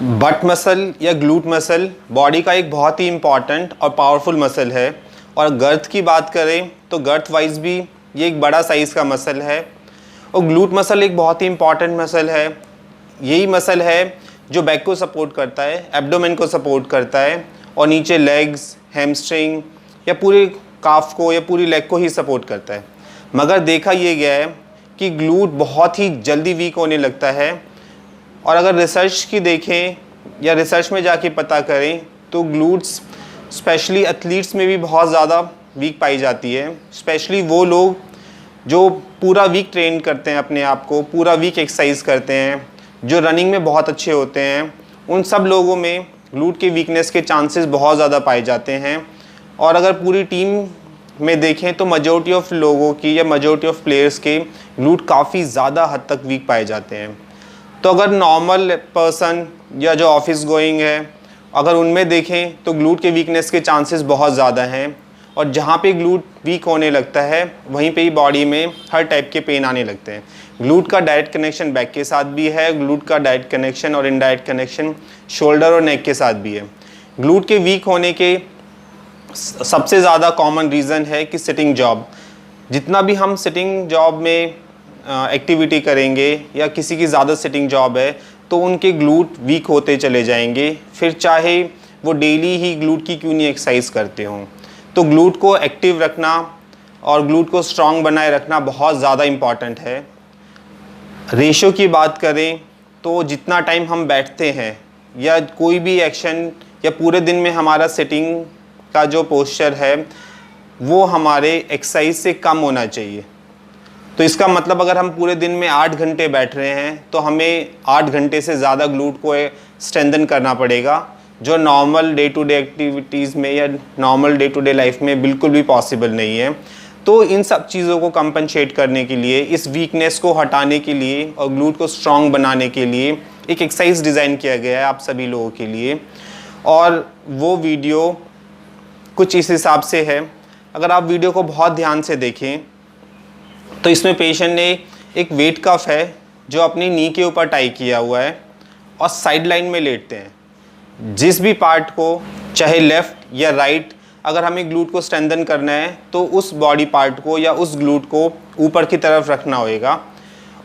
But muscle या glute muscle body का एक बहुत ही इम्पॉर्टेंट और पावरफुल मसल है। और गर्थ की बात करें तो गर्थ वाइज भी ये एक बड़ा साइज़ का मसल है। और ग्लूट मसल एक बहुत ही इम्पॉर्टेंट मसल है। यही मसल है जो बैक को सपोर्ट करता है, एब्डोमेन को सपोर्ट करता है और नीचे लेग्स, हैमस्ट्रिंग या पूरे काफ को या पूरी लेग को ही सपोर्ट करता है। मगर देखा ये गया है कि ग्लूट बहुत ही जल्दी वीक होने लगता है। और अगर रिसर्च की देखें या रिसर्च में जाके पता करें तो ग्लूट्स स्पेशली एथलीट्स में भी बहुत ज़्यादा वीक पाई जाती है। स्पेशली वो लोग जो पूरा वीक ट्रेन करते हैं, अपने आप को पूरा वीक एक्सरसाइज करते हैं, जो रनिंग में बहुत अच्छे होते हैं, उन सब लोगों में ग्लूट के वीकनेस के चांसेस बहुत ज़्यादा पाए जाते हैं। और अगर पूरी टीम में देखें तो मेजॉरिटी ऑफ लोगों की या मेजॉरिटी ऑफ प्लेयर्स के ग्लूट काफ़ी ज़्यादा हद तक वीक पाए जाते हैं। तो अगर नॉर्मल पर्सन या जो ऑफिस गोइंग है, अगर उनमें देखें तो ग्लूट के वीकनेस के चांसेस बहुत ज़्यादा हैं। और जहाँ पे ग्लूट वीक होने लगता है वहीं पे ही बॉडी में हर टाइप के पेन आने लगते हैं। ग्लूट का डायरेक्ट कनेक्शन बैक के साथ भी है, ग्लूट का डायरेक्ट कनेक्शन और इनडायरेक्ट कनेक्शन शोल्डर और नेक के साथ भी है। ग्लूट के वीक होने के सबसे ज़्यादा कॉमन रीज़न है कि सिटिंग जॉब। जितना भी हम सिटिंग जॉब में एक्टिविटी करेंगे या किसी की ज़्यादा सिटिंग जॉब है तो उनके ग्लूट वीक होते चले जाएंगे, फिर चाहे वो डेली ही ग्लूट की क्यों नहीं एक्सरसाइज करते हों। तो ग्लूट को एक्टिव रखना और ग्लूट को स्ट्रॉन्ग बनाए रखना बहुत ज़्यादा इम्पॉर्टेंट है। रेशो की बात करें तो जितना टाइम हम बैठते हैं या कोई भी एक्शन या पूरे दिन में हमारा सिटिंग का जो पोस्चर है वो हमारे एक्सरसाइज से कम होना चाहिए। तो इसका मतलब अगर हम पूरे दिन में 8 घंटे बैठ रहे हैं तो हमें 8 घंटे से ज़्यादा ग्लूट को स्ट्रेंथन करना पड़ेगा, जो normal day to day activities में या normal day to day life में बिल्कुल भी पॉसिबल नहीं है। तो इन सब चीज़ों को कंपनसेट करने के लिए, इस वीकनेस को हटाने के लिए और ग्लूट को स्ट्रॉन्ग बनाने के लिए एक एक्सरसाइज डिज़ाइन किया गया है आप सभी लोगों के लिए। और वो वीडियो कुछ इस हिसाब से है। अगर आप वीडियो को बहुत ध्यान से देखें तो इसमें पेशेंट ने एक वेट कफ है जो अपनी नी के ऊपर टाई किया हुआ है और साइड लाइन में लेटते हैं। जिस भी पार्ट को, चाहे लेफ़्ट या राइट, अगर हमें ग्लूट को स्ट्रेंथन करना है तो उस बॉडी पार्ट को या उस ग्लूट को ऊपर की तरफ रखना होगा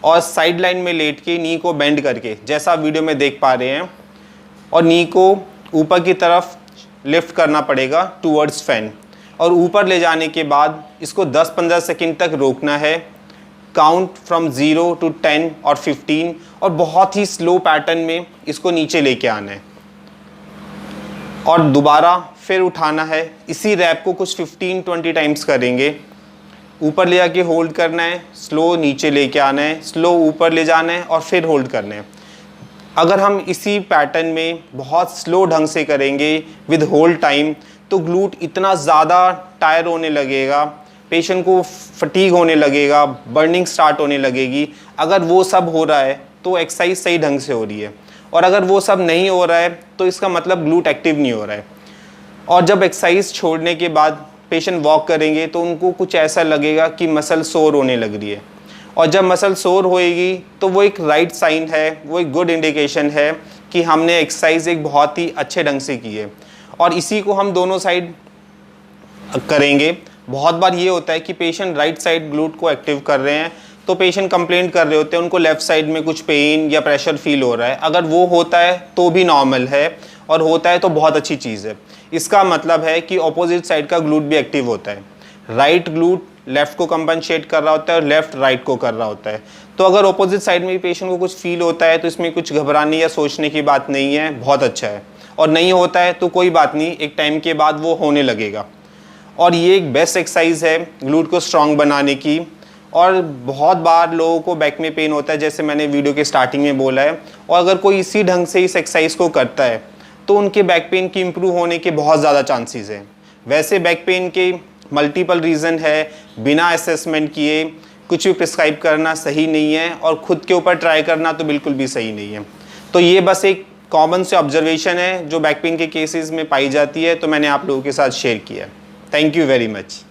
और साइड लाइन में लेट के नी को बेंड करके, जैसा आप वीडियो में देख पा रहे हैं, और नी को ऊपर की तरफ लिफ्ट करना पड़ेगा टूवर्ड्स फैन। और ऊपर ले जाने के बाद इसको 10-15 सेकंड तक रोकना है, काउंट फ्रॉम 0 to 10 और 15, और बहुत ही स्लो पैटर्न में इसको नीचे लेके आना है और दोबारा फिर उठाना है। इसी रैप को कुछ 15-20 टाइम्स करेंगे। ऊपर ले जाके होल्ड करना है, स्लो नीचे लेके आना है, स्लो ऊपर ले जाना है और फिर होल्ड करना है। अगर हम इसी पैटर्न में बहुत स्लो ढंग से करेंगे विद होल्ड टाइम तो ग्लूट इतना ज़्यादा टायर होने लगेगा, पेशेंट को फटीग होने लगेगा, बर्निंग स्टार्ट होने लगेगी। अगर वो सब हो रहा है तो एक्सरसाइज सही ढंग से हो रही है, और अगर वो सब नहीं हो रहा है तो इसका मतलब ग्लूट एक्टिव नहीं हो रहा है। और जब एक्सरसाइज छोड़ने के बाद पेशेंट वॉक करेंगे तो उनको कुछ ऐसा लगेगा कि मसल सोर होने लग रही है, और जब मसल सोर होएगी तो वो एक राइट साइन है, वो एक गुड इंडिकेशन है कि हमने एक्सरसाइज एक बहुत ही अच्छे ढंग से की है। और इसी को हम दोनों साइड करेंगे। बहुत बार ये होता है कि पेशेंट राइट साइड ग्लूट को एक्टिव कर रहे हैं तो पेशेंट कंप्लेंट कर रहे होते हैं, उनको लेफ़्ट साइड में कुछ पेन या प्रेशर फील हो रहा है। अगर वो होता है तो भी नॉर्मल है, और होता है तो बहुत अच्छी चीज़ है। इसका मतलब है कि ऑपोजिट साइड का ग्लूट भी एक्टिव होता है। राइट ग्लूट लेफ़्ट को कंपनसेट कर रहा होता है और लेफ़्ट राइट को कर रहा होता है। तो अगर ऑपोजिट साइड में भी पेशेंट को कुछ फील होता है तो इसमें कुछ घबराने या सोचने की बात नहीं है, बहुत अच्छा है। और नहीं होता है तो कोई बात नहीं, एक टाइम के बाद वो होने लगेगा। और ये एक बेस्ट एक्सरसाइज है ग्लूट को स्ट्रॉन्ग बनाने की। और बहुत बार लोगों को बैक में पेन होता है, जैसे मैंने वीडियो के स्टार्टिंग में बोला है, और अगर कोई इसी ढंग से इस एक्सरसाइज को करता है तो उनके बैक पेन की इम्प्रूव होने के बहुत ज़्यादा चांसेस हैं। वैसे बैक पेन के मल्टीपल रीज़न है, बिना असेसमेंट किए कुछ भी प्रिस्क्राइब करना सही नहीं है, और ख़ुद के ऊपर ट्राई करना तो बिल्कुल भी सही नहीं है। तो ये बस एक कॉमन से ऑब्जर्वेशन है जो बैक पेन के केसेस में पाई जाती है, तो मैंने आप लोगों के साथ शेयर किया। Thank you very much.